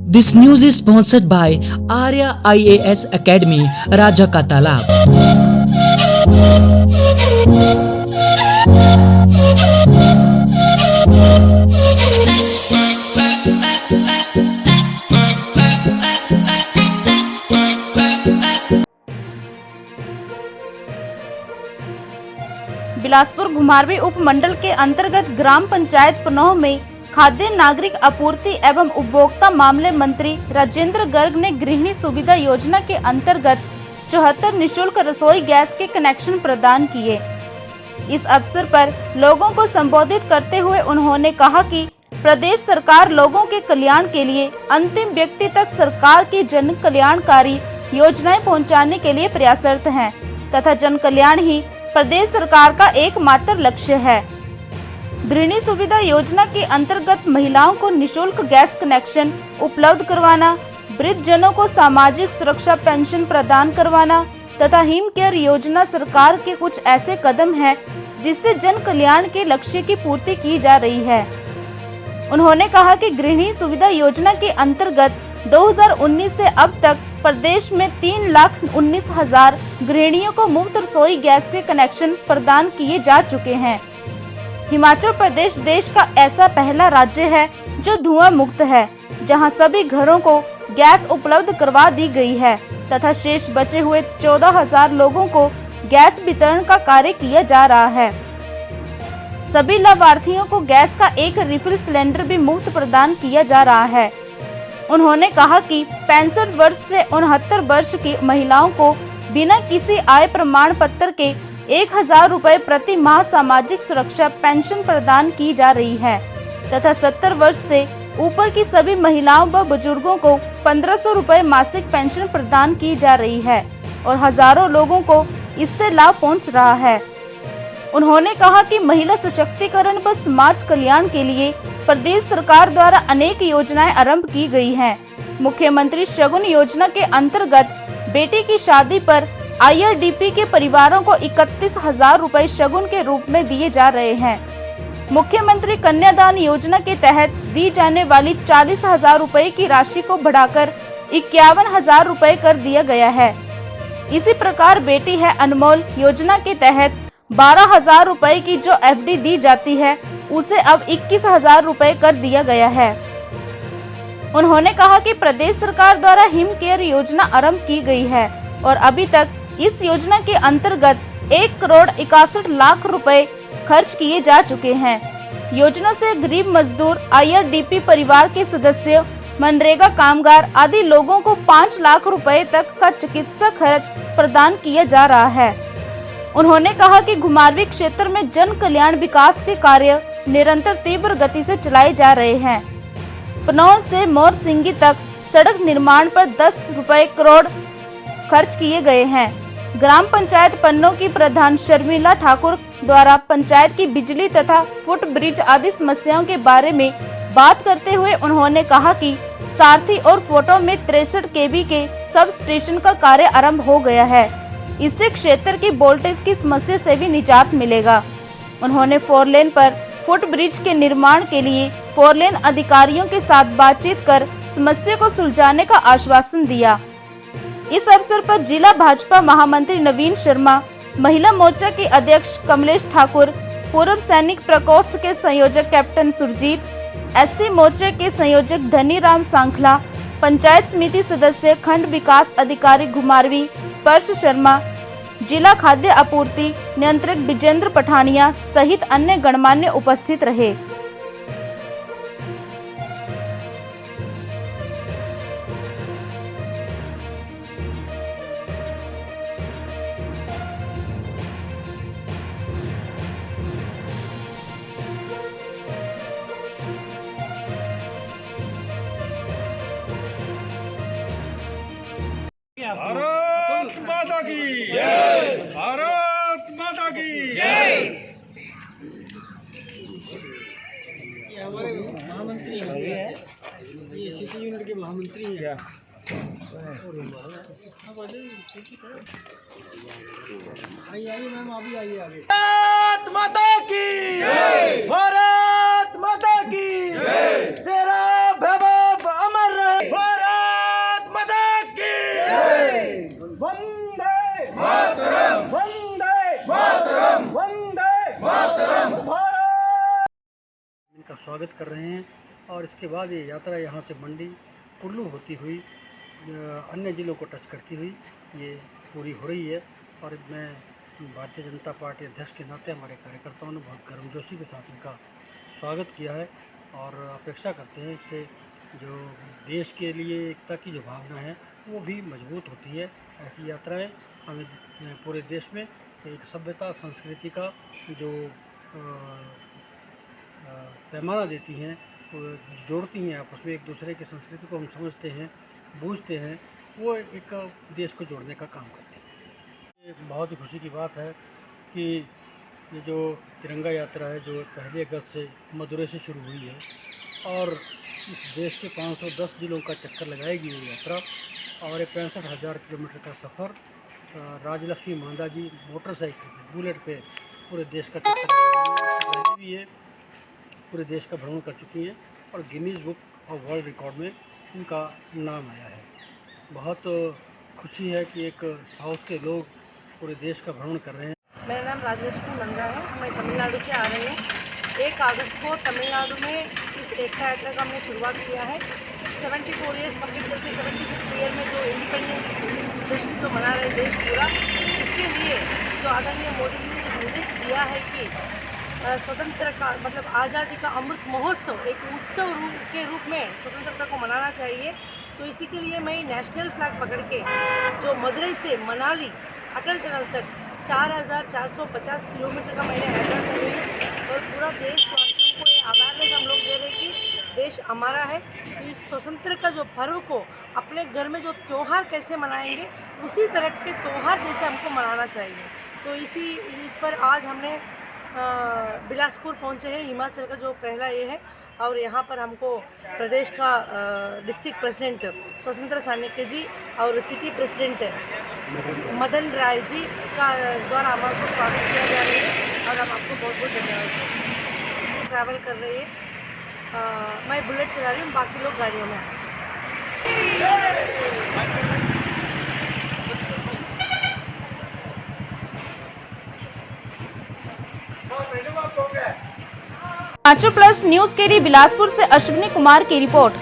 This news is sponsored by Arya IAS Academy, Raja का तालाब। बिलासपुर घुमारवी उपमंडल के अंतर्गत ग्राम पंचायत पनोह में खाद्य नागरिक आपूर्ति एवं उपभोक्ता मामले मंत्री राजेंद्र गर्ग ने गृहिणी सुविधा योजना के अंतर्गत 74 निःशुल्क रसोई गैस के कनेक्शन प्रदान किए। इस अवसर पर लोगों को संबोधित करते हुए उन्होंने कहा कि प्रदेश सरकार लोगों के कल्याण के लिए अंतिम व्यक्ति तक सरकार की जन कल्याणकारी योजनाएं पहुंचाने के लिए प्रयासरत है तथा जन कल्याण ही प्रदेश सरकार का एकमात्र लक्ष्य है। गृहिणी सुविधा योजना के अंतर्गत महिलाओं को निःशुल्क गैस कनेक्शन उपलब्ध करवाना, वृद्ध जनों को सामाजिक सुरक्षा पेंशन प्रदान करवाना तथा हिम केयर योजना सरकार के कुछ ऐसे कदम हैं जिससे जन कल्याण के लक्ष्य की पूर्ति की जा रही है। उन्होंने कहा कि गृहिणी सुविधा योजना के अंतर्गत 2019 से अब तक प्रदेश में 3,19,000 गृहिणियों को मुफ्त रसोई गैस के कनेक्शन प्रदान किए जा चुके हैं। हिमाचल प्रदेश देश का ऐसा पहला राज्य है जो धुआं मुक्त है, जहां सभी घरों को गैस उपलब्ध करवा दी गई है तथा शेष बचे हुए 14,000 लोगों को गैस वितरण का कार्य किया जा रहा है। सभी लाभार्थियों को गैस का एक रिफिल सिलेंडर भी मुफ्त प्रदान किया जा रहा है। उन्होंने कहा कि 65 वर्ष से 69 वर्ष की महिलाओं को बिना किसी आय प्रमाण पत्र के 1,000 रुपए प्रति माह सामाजिक सुरक्षा पेंशन प्रदान की जा रही है तथा 70 वर्ष से ऊपर की सभी महिलाओं व बुजुर्गों को 1,500 रुपए मासिक पेंशन प्रदान की जा रही है और हजारों लोगों को इससे लाभ पहुंच रहा है। उन्होंने कहा कि महिला सशक्तिकरण व समाज कल्याण के लिए प्रदेश सरकार द्वारा अनेक योजनाएं आरंभ की गई हैं। मुख्यमंत्री शगुन योजना के अंतर्गत बेटी की शादी पर IRDP के परिवारों को 31,000 रुपए शगुन के रूप में दिए जा रहे हैं। मुख्यमंत्री कन्यादान योजना के तहत दी जाने वाली 40,000 रुपए की राशि को बढ़ाकर 51,000 रुपए कर दिया गया है। इसी प्रकार बेटी है अनमोल योजना के तहत 12,000 रुपए की जो FD दी जाती है उसे अब 21,000 रुपए कर दिया गया है। उन्होंने कहा कि प्रदेश सरकार द्वारा हिम केयर योजना आरंभ की गई है और अभी तक इस योजना के अंतर्गत 1,61,00,000 रुपए खर्च किए जा चुके हैं। योजना से गरीब मजदूर, IRDP परिवार के सदस्य, मनरेगा कामगार आदि लोगों को 5 लाख रुपए तक का चिकित्सा खर्च प्रदान किया जा रहा है। उन्होंने कहा कि घुमारवी क्षेत्र में जन कल्याण विकास के कार्य निरंतर तीव्र गति से चलाए जा रहे हैं। पनोह से मोरसिंगी तक सड़क निर्माण पर 10 करोड़ खर्च किए गए हैं। ग्राम पंचायत पन्नों की प्रधान शर्मिला ठाकुर द्वारा पंचायत की बिजली तथा फुट ब्रिज आदि समस्याओं के बारे में बात करते हुए उन्होंने कहा कि सारथी और फोटो में 63 kV के सब स्टेशन का कार्य आरंभ हो गया है। इससे क्षेत्र की वोल्टेज की समस्या से भी निजात मिलेगा। उन्होंने 4 लेन पर फुट ब्रिज के निर्माण के लिए 4 लेन अधिकारियों के साथ बातचीत कर समस्या को सुलझाने का आश्वासन दिया। इस अवसर पर जिला भाजपा महामंत्री नवीन शर्मा, महिला मोर्चा की अध्यक्ष कमलेश ठाकुर, पूर्व सैनिक प्रकोष्ठ के संयोजक कैप्टन सुरजीत, SC मोर्चे के संयोजक धनीराम सांखला, पंचायत समिति सदस्य खंड विकास अधिकारी घुमारवी स्पर्श शर्मा, जिला खाद्य आपूर्ति नियंत्रक विजेंद्र पठानिया सहित अन्य गणमान्य उपस्थित रहे। भारत माता की जय, भारत माता की जय। ये हमारे महामंत्री हैं, ये सिटी यूनिट के महामंत्री हैं। आइए मैम, अभी आइए आगे। भारत माता की जय, भारत माता की जय। तेरा वैभव अमर रहे। स्वागत कर रहे हैं। और इसके बाद ये यात्रा यहाँ से मंडी कुल्लू होती हुई अन्य ज़िलों को टच करती हुई ये पूरी हो रही है। और मैं भारतीय जनता पार्टी अध्यक्ष के नाते हमारे कार्यकर्ताओं ने बहुत गर्मजोशी के साथ इनका स्वागत किया है और अपेक्षा करते हैं इससे जो देश के लिए एकता की जो भावना है वो भी मजबूत होती है। ऐसी यात्राएं हमें पूरे देश में एक सभ्यता संस्कृति का जो पैमाना देती हैं, जोड़ती हैं आपस में, एक दूसरे की संस्कृति को हम समझते हैं, बूझते हैं, वो एक देश को जोड़ने का काम करते हैं। ये बहुत ही खुशी की बात है कि ये जो तिरंगा यात्रा है जो 1 अगस्त से मदुरै से शुरू हुई है और इस देश के 510 जिलों का चक्कर लगाएगी ये यात्रा और ये 65,000 किलोमीटर का सफ़र राजलक्ष्मी मांदा जी मोटरसाइकिल पे बुलेट पे पूरे देश का चक्कर पहले भी ये पूरे देश का भ्रमण कर चुकी हैं और Guinness book of world record में इनका नाम आया है। बहुत खुशी है कि एक साउथ के लोग पूरे देश का भ्रमण कर रहे हैं। मेरा नाम राजलक्ष्मी नंदा है, मैं तमिलनाडु से आ रही हूँ। 1 अगस्त को तमिलनाडु में इस एकता यात्रा का हमने शुरुआत किया है। 74 ईयर्स कंप्लीट करके 75th ईयर में जो इंडिपेंडेंस जश्न जो मना रहे देश पूरा, इसके लिए जो आदरणीय मोदी जी ने जो संदेश दिया है कि स्वतंत्र का मतलब आज़ादी का अमृत महोत्सव एक उत्सव के रूप में स्वतंत्रता को मनाना चाहिए। तो इसी के लिए मैं नेशनल फ्लैग पकड़ के जो मदुरै से मनाली अटल टनल तक 4,450 किलोमीटर का मैंने यात्रा कर रही हूँ और पूरा देशवासियों को ये अवेयरनेस हम लोग दे रहे हैं कि देश हमारा है। तो इस स्वतंत्र का जो पर्व को अपने घर में जो त्यौहार कैसे मनाएंगे उसी तरह के त्यौहार जैसे हमको मनाना चाहिए। तो इस पर आज हमने बिलासपुर पहुंचे हैं, हिमाचल का जो पहला ये है। और यहाँ पर हमको प्रदेश का डिस्ट्रिक्ट प्रेसिडेंट स्वतंत्र सानिके जी और सिटी प्रेसिडेंट मदन राय जी का द्वारा हमारे स्वागत किया जा रहा है और हम आपको बहुत बहुत धन्यवाद। ट्रैवल कर रही है, मैं बुलेट चला रही हूँ, बाकी लोग गाड़ियों में हैं। पांचों प्लस न्यूज के लिए बिलासपुर से अश्विनी कुमार की रिपोर्ट।